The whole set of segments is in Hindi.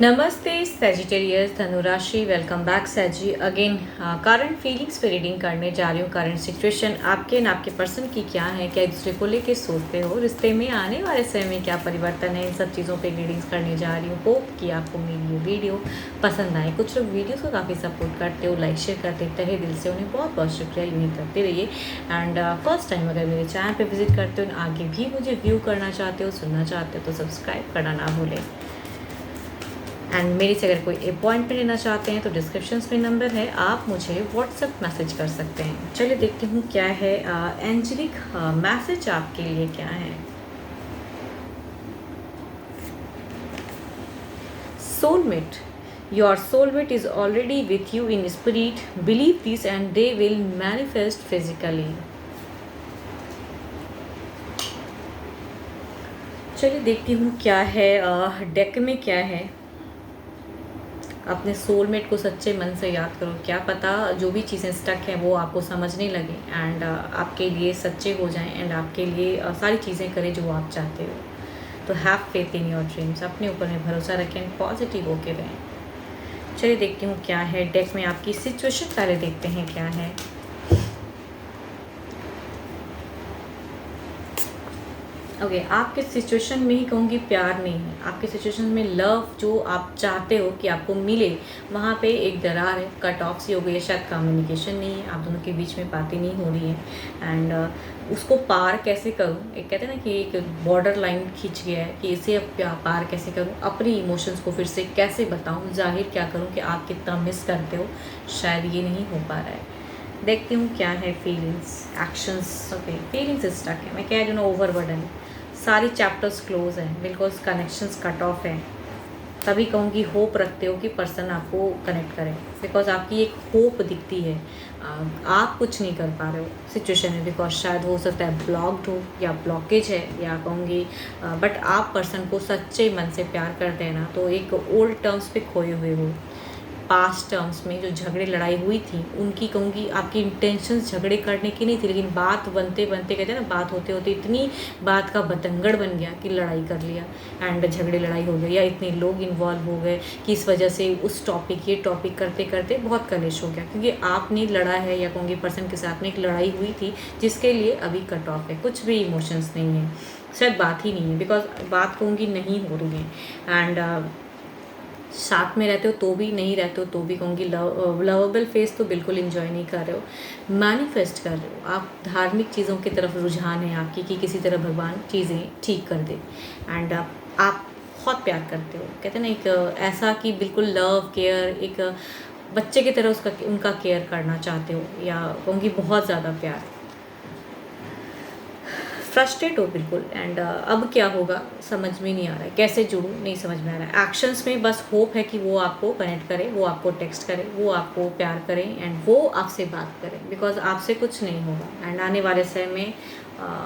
नमस्ते सैजिटेरियस धनुराशि, welcome back Sagi again. Current feelings पे रीडिंग करने जा रही हूँ। करंट सिचुएशन आपके न आपके पर्सन की क्या है, क्या एक दूसरे को लेके सोचते हो, रिश्ते में आने वाले समय में क्या परिवर्तन है, इन सब चीज़ों पे रीडिंग्स करने जा रही हूँ। होप कि आपको मेरी ये वीडियो पसंद आए। कुछ लोग वीडियोस को काफ़ी सपोर्ट करते हो, लाइक शेयर करते तहे दिल से, उन्हें बहुत बहुत शुक्रिया। यूँ ही करते रहिए। एंड फर्स्ट टाइम अगर मेरे चैनल पर विजिट करते हो, आगे भी मुझे व्यू करना चाहते हो, सुनना चाहते हो, तो सब्सक्राइब करना ना भूलें। एंड मेरे से अगर कोई अपॉइंटमेंट लेना चाहते हैं तो डिस्क्रिप्शन में नंबर है, आप मुझे व्हाट्सएप मैसेज कर सकते हैं। चलिए देखती हूँ क्या है एंजेलिक मैसेज आपके लिए क्या है। Soulmate, your soulmate is already with you in spirit, believe this and they will manifest physically. चलिए देखती हूँ क्या है डेक में क्या है। अपने सोलमेट को सच्चे मन से याद करो। क्या पता जो भी चीज़ें स्टक हैं वो आपको समझने लगे एंड आपके लिए सच्चे हो जाएं एंड आपके लिए सारी चीज़ें करें जो आप चाहते हो। तो have faith in your dreams, अपने ऊपर में भरोसा रखें एंड पॉजिटिव होके रहें। चलिए देखती हूँ क्या है डेक में आपकी सिचुएशन। पहले देखते हैं क्या है। ओके आपके सिचुएशन में ही कहूँगी प्यार नहीं है, आपके सिचुएशन में लव जो आप चाहते हो कि आपको मिले, वहाँ पे एक दरार है, कट ऑफ सी हो गई है। शायद कम्युनिकेशन नहीं है, आप दोनों के बीच में बातें नहीं हो रही हैं एंड उसको पार कैसे करूँ। एक कहते हैं ना कि एक बॉर्डर लाइन खींच गया है कि इसे अब पार कैसे करूँ, अपनी इमोशंस को फिर से कैसे बताऊँ, जाहिर क्या करूँ कि आप कितना मिस करते हो। शायद ये नहीं हो पा रहा है। देखती हूँ क्या है feelings actions. Okay feelings stuck है, मैं कह रही हूँ ना ओवरबर्डन। सारी चैप्टर्स क्लोज हैं, बिल्कुल कनेक्शंस कट ऑफ हैं। तभी कहूँगी होप रखते हो कि पर्सन आपको कनेक्ट करे, बिकॉज आपकी एक होप दिखती है। आप कुछ नहीं कर पा रहे हो सिचुएशन में, बिकॉज शायद हो सकता है ब्लॉक्ड हो या ब्लॉकेज है या कहूँगी बट आप पर्सन को सच्चे मन से प्यार करते हैं ना, तो एक ओल्ड टर्म्स पे खोए हुए हो। पास्ट टर्म्स में जो झगड़े लड़ाई हुई थी उनकी कहूँगी आपकी इंटेंशंस झगड़े करने की नहीं थी, लेकिन बात बनते बनते कहते हैं ना, बात होते होते इतनी बात का बतंगड़ बन गया कि लड़ाई कर लिया एंड झगड़े लड़ाई हो गई, या इतने लोग इन्वॉल्व हो गए कि इस वजह से उस टॉपिक ये टॉपिक करते करते बहुत कलेश हो गया, क्योंकि आपने लड़ा है या कहूँगी पर्सन के साथ में एक लड़ाई हुई थी जिसके लिए अभी कट ऑफ है। कुछ भी इमोशंस नहीं है, शायद बात ही नहीं है, बिकॉज बात कहूँगी नहीं हो रही है एंड साथ में रहते हो तो भी, नहीं रहते हो तो भी कहूँगी लवेबल फेस तो बिल्कुल इन्जॉय नहीं कर रहे हो, मैनिफेस्ट कर रहे हो। आप धार्मिक चीज़ों की तरफ रुझान है आपकी कि किसी तरह भगवान चीज़ें ठीक कर दे एंड आप बहुत प्यार करते हो। कहते हैं ना एक ऐसा कि बिल्कुल लव केयर, एक बच्चे की तरह उसका उनका केयर करना चाहते हो, या कहूँगी बहुत ज़्यादा प्यार। फ्रस्ट्रेट हो बिल्कुल एंड अब क्या होगा समझ में नहीं आ रहा है, कैसे जुड़ूँ नहीं समझ में आ रहा है। एक्शंस में बस होप है कि वो आपको कनेक्ट करे, वो आपको टेक्स्ट करे, वो आपको प्यार करें एंड वो आपसे बात करें, बिकॉज आपसे कुछ नहीं होगा एंड आने वाले समय में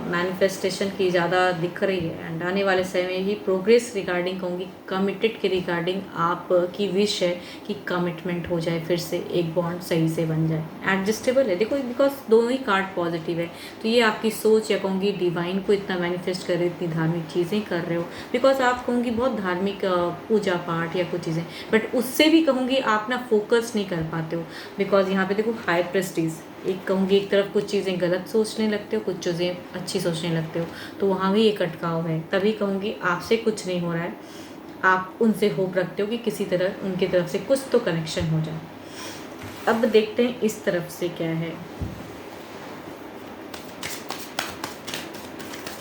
मैनिफेस्टेशन की ज़्यादा दिख रही है एंड आने वाले समय में ही प्रोग्रेस रिगार्डिंग कहूँगी कमिटेड के रिगार्डिंग आप की विश है कि कमिटमेंट हो जाए, फिर से एक बॉन्ड सही से बन जाए। एडजस्टेबल है देखो, बिकॉज दोनों ही कार्ड पॉजिटिव है, तो ये आपकी सोच या कहूँगी डिवाइन को इतना मैनिफेस्ट कर रहे हो, इतनी धार्मिक चीज़ें कर रहे हो, बिकॉज आप कहूँगी बहुत धार्मिक पूजा पाठ या कुछ चीज़ें, बट उससे भी कहूँगी आप ना फोकस नहीं कर पाते हो, बिकॉज यहाँ पे देखो हाई प्रेस्टीज, एक कहूँगी एक तरफ कुछ चीज़ें गलत सोचने लगते हो, कुछ चीज़ें अच्छी सोचने लगते हो, तो वहाँ भी एक अटकाव है। तभी कहूँगी आपसे कुछ नहीं हो रहा है, आप उनसे होप रखते हो कि किसी तरह उनकी तरफ से कुछ तो कनेक्शन हो जाए। अब देखते हैं इस तरफ से क्या है।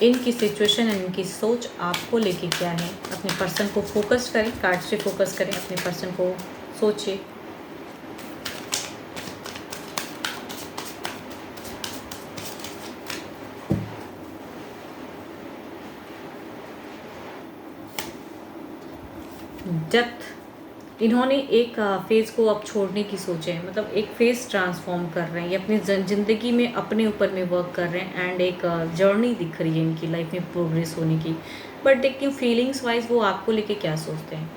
इनकी सिचुएशन एंड इनकी सोच आपको लेके क्या है। अपने पर्सन को फोकस करें, कार्ड से फोकस करें, अपने पर्सन को सोचिए। डेप्थ, इन्होंने एक फेज़ को अब छोड़ने की सोचे है, मतलब एक फेज़ ट्रांसफॉर्म कर रहे हैं, ये अपनी ज़िंदगी में अपने ऊपर में वर्क कर रहे हैं एंड एक जर्नी दिख रही है इनकी लाइफ में प्रोग्रेस होने की। बट देखती हूँ फीलिंग्स वाइज वो आपको लेके क्या सोचते हैं।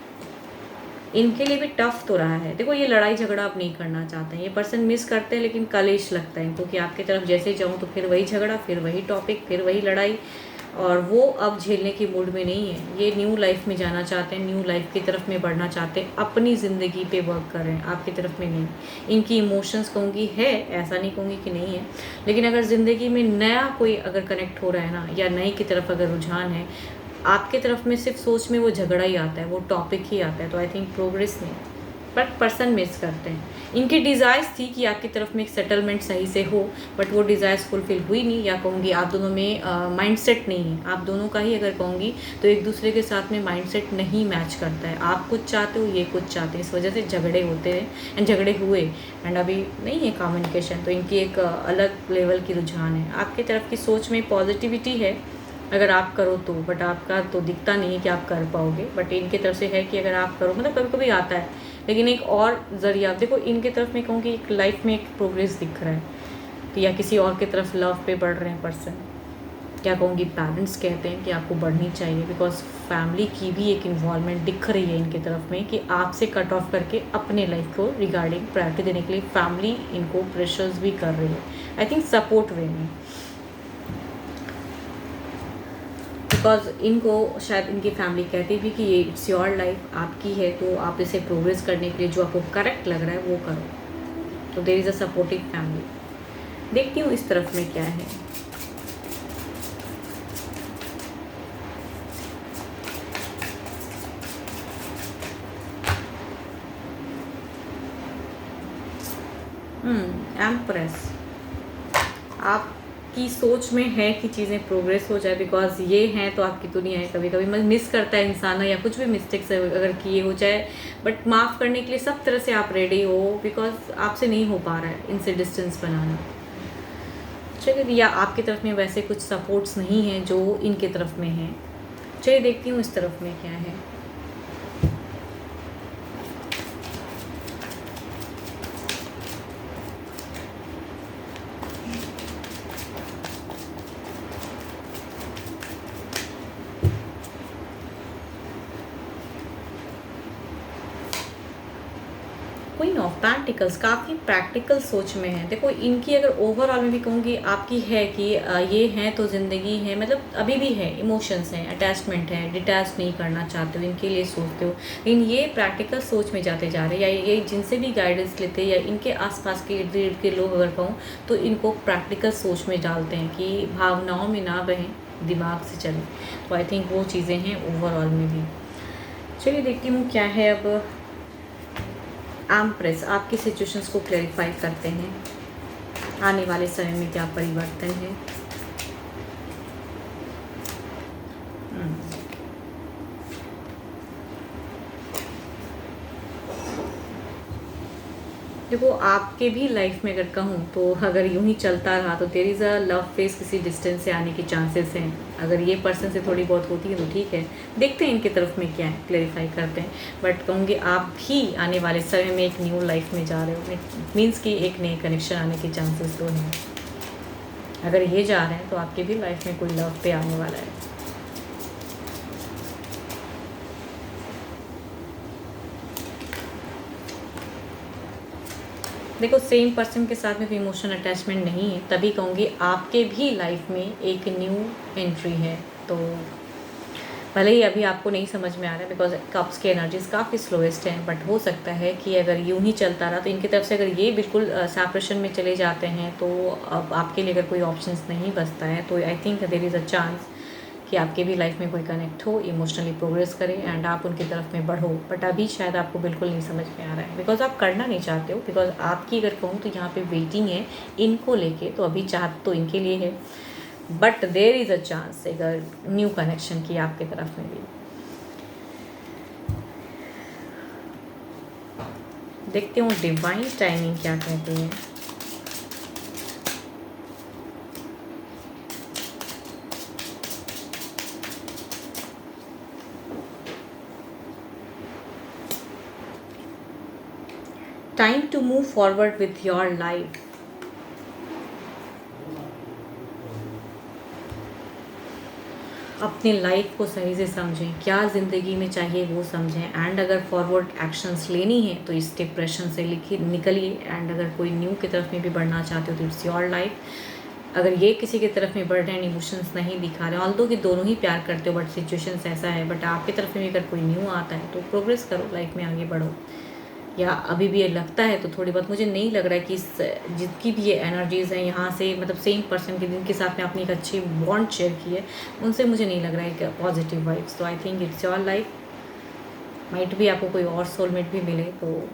इनके लिए भी टफ तो रहा है, देखो ये लड़ाई झगड़ा आप नहीं करना चाहते हैं, ये पर्सन मिस करते हैं, लेकिन कलेश लगता है इनको कि आपकी तरफ जैसे जाऊँ तो फिर वही झगड़ा, फिर वही टॉपिक, फिर वही लड़ाई, और वो अब झेलने की मूड में नहीं है। ये न्यू लाइफ में जाना चाहते हैं, न्यू लाइफ की तरफ में बढ़ना चाहते हैं, अपनी ज़िंदगी पे वर्क कर रहे हैं, आपकी तरफ में नहीं। इनकी इमोशंस कहूँगी है, ऐसा नहीं कहूँगी कि नहीं है, लेकिन अगर ज़िंदगी में नया कोई अगर कनेक्ट हो रहा है ना, या नई की तरफ अगर रुझान है, आपके तरफ में सिर्फ सोच में वो झगड़ा ही आता है, वो टॉपिक ही आता है, तो आई थिंक प्रोग्रेस नहीं, बट पर्सन मिस करते हैं। इनकी डिज़ायर्स थी कि आपकी तरफ में एक सेटलमेंट सही से हो, बट वो डिज़ायर्स फुलफिल हुई नहीं, या कहूँगी आप दोनों में माइंडसेट नहीं है, आप दोनों का ही अगर कहूँगी तो एक दूसरे के साथ में माइंडसेट नहीं मैच करता है। आप कुछ चाहते हो, ये कुछ चाहते हैं, इस वजह से झगड़े होते हैं एंड झगड़े हुए एंड अभी नहीं है कम्युनिकेशन। तो इनकी एक अलग लेवल की रुझान है, आपकी तरफ की सोच में पॉजिटिविटी है अगर आप करो तो, बट आपका तो दिखता नहीं है कि आप कर पाओगे, बट इनकी तरफ से है कि अगर आप करो, मतलब कभी कभी आता है, लेकिन एक और ज़रिया देखो इनके तरफ में कहूँ कि एक लाइफ में एक प्रोग्रेस दिख रहा है कि या किसी और की तरफ लव पे बढ़ रहे हैं पर्सन। क्या कहूँगी, पेरेंट्स कहते हैं कि आपको बढ़नी चाहिए, बिकॉज फैमिली की भी एक इन्वॉल्वमेंट दिख रही है इनकी तरफ में कि आपसे कट ऑफ करके अपने लाइफ को रिगार्डिंग प्रायोरिटी देने के लिए फैमिली इनको प्रेशर्स भी कर रही है, आई थिंक सपोर्ट वे में। बिकॉज इनको शायद इनकी फैमिली कहती भी कि ये इट्स योर लाइफ, आपकी है, तो आप इसे प्रोग्रेस करने के लिए जो आपको करेक्ट लग रहा है वो करो। तो there is a supportive family. देखती हूँ इस तरफ में क्या है। एम्प्रेस, आपकी सोच में है कि चीज़ें प्रोग्रेस हो जाए, बिकॉज ये हैं तो आपकी दुनिया है। कभी कभी मिस करता है इंसान, या कुछ भी मिस्टेक्स अगर किए हो जाए, बट माफ़ करने के लिए सब तरह से आप रेडी हो, बिकॉज आपसे नहीं हो पा रहा है इनसे डिस्टेंस बनाना। चलिए, या आपकी तरफ में वैसे कुछ सपोर्ट्स नहीं हैं जो इनके तरफ में हैं। चलिए देखती हूँ इस तरफ में क्या है। क्वीन ऑफ पेंटिकल्स काफ़ी प्रैक्टिकल सोच में है। देखो इनकी अगर ओवरऑल में भी कहूँगी आपकी है कि ये हैं तो ज़िंदगी है, मतलब अभी भी है, इमोशंस हैं, अटैचमेंट है, डिटैच नहीं करना चाहते हो, इनके लिए सोचते हो, लेकिन ये प्रैक्टिकल सोच में जाते जा रहे हैं, या ये जिनसे भी गाइडेंस लेते हैं या इनके आसपास के इर्द गिर्द के लोग अगर कहूँ तो इनको प्रैक्टिकल सोच में डालते हैं कि भावनाओं में ना बहें, दिमाग से चलें। तो आई थिंक वो चीज़ें हैं ओवरऑल में भी। चलिए देखती हूँ क्या है अब। एम्प्रेस आपकी सिचुएशंस को क्लैरिफाई करते हैं, आने वाले समय में क्या परिवर्तन है। देखो आपके भी लाइफ में अगर कहूँ तो अगर यूं ही चलता रहा तो there is a love phase किसी डिस्टेंस से आने के चांसेस हैं। अगर ये पर्सन से थोड़ी बहुत होती है तो ठीक है, देखते हैं इनके तरफ में क्या है, क्लेरिफाई करते हैं। बट कहूँगी आप भी आने वाले समय में एक न्यू लाइफ में जा रहे हो, इट मीन्स कि एक नए कनेक्शन आने के चांसेस तो हैं। अगर ये जा रहे हैं तो आपकी भी लाइफ में कोई लव पे आने वाला है। देखो सेम पर्सन के साथ में भी इमोशनल अटैचमेंट नहीं है, तभी कहूँगी आपके भी लाइफ में एक न्यू एंट्री है। तो भले ही अभी आपको नहीं समझ में आ रहा है बिकॉज कप्स की एनर्जीज काफ़ी स्लोएस्ट हैं, बट हो सकता है कि अगर यूं ही चलता रहा तो इनकी तरफ से अगर ये बिल्कुल सेपरेशन में चले जाते हैं तो अब आपके लिए अगर कोई ऑप्शंस नहीं बचता है तो I think there is a chance कि आपके भी लाइफ में कोई कनेक्ट हो, इमोशनली प्रोग्रेस करे एंड आप उनकी तरफ में बढ़ो। बट अभी शायद आपको बिल्कुल नहीं समझ में आ रहा है बिकॉज आप करना नहीं चाहते हो, बिकॉज आपकी अगर कहूँ तो यहाँ पे वेटिंग है इनको लेके, तो अभी चाहत तो इनके लिए है, but there is a chance अगर न्यू कनेक्शन की आपकी तरफ में भी। देखते हूँ डिवाइन टाइमिंग क्या कहती है। Time to move forward with your life. अपने लाइफ को सही से समझें, क्या ज़िंदगी में चाहिए वो समझें, एंड अगर फॉरवर्ड एक्शंस लेनी है तो इस डिप्रेशन से निकलिए, एंड अगर कोई न्यू की तरफ में भी बढ़ना चाहते हो तो इट्स योर लाइफ। अगर ये किसी की तरफ में बढ़ रहे हैं, इमोशंस नहीं दिखा रहे, ऑल्दो कि दोनों ही प्यार करते हो बट सिचुएशंस ऐसा है, बट आपकी तरफ में भी अगर कोई न्यू आता है तो प्रोग्रेस करो, लाइफ में आगे बढ़ो। या अभी भी ये लगता है तो थोड़ी बहुत, मुझे नहीं लग रहा है कि जितनी भी ये एनर्जीज़ हैं यहाँ से, मतलब सेम पर्सन के जिनके साथ में आपने एक अच्छी बॉन्ड शेयर की है, उनसे मुझे नहीं लग रहा है कि पॉजिटिव वाइब्स। तो I think it's your life, might भी आपको कोई और सोलमेट भी मिले तो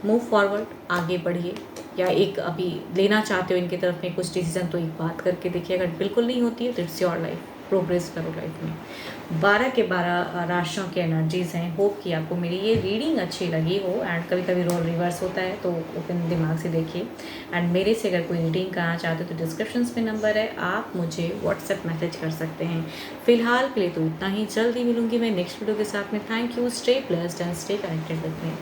मूव फॉरवर्ड, आगे बढ़िए। या एक अभी लेना चाहते हो इनकी तरफ में कुछ डिसीजन तो एक बात करके देखिए, अगर बिल्कुल नहीं होती है तो इट्स योर लाइफ, प्रोग्रेस करो लाइफ में। 12 के 12 राशियों के एनर्जीज़ हैं। होप कि आपको मेरी ये रीडिंग अच्छी लगी हो। एंड कभी कभी रोल रिवर्स होता है तो ओपन दिमाग से देखिए। एंड मेरे से अगर कोई रीडिंग कराना चाहते हो तो डिस्क्रिप्शन में नंबर है, आप मुझे व्हाट्सएप मैसेज कर सकते हैं। फिलहाल के लिए तो इतना ही, जल्दी मिलूंगी मैं नेक्स्ट वीडियो के साथ में। Thank you, stay blessed and stay connected with me.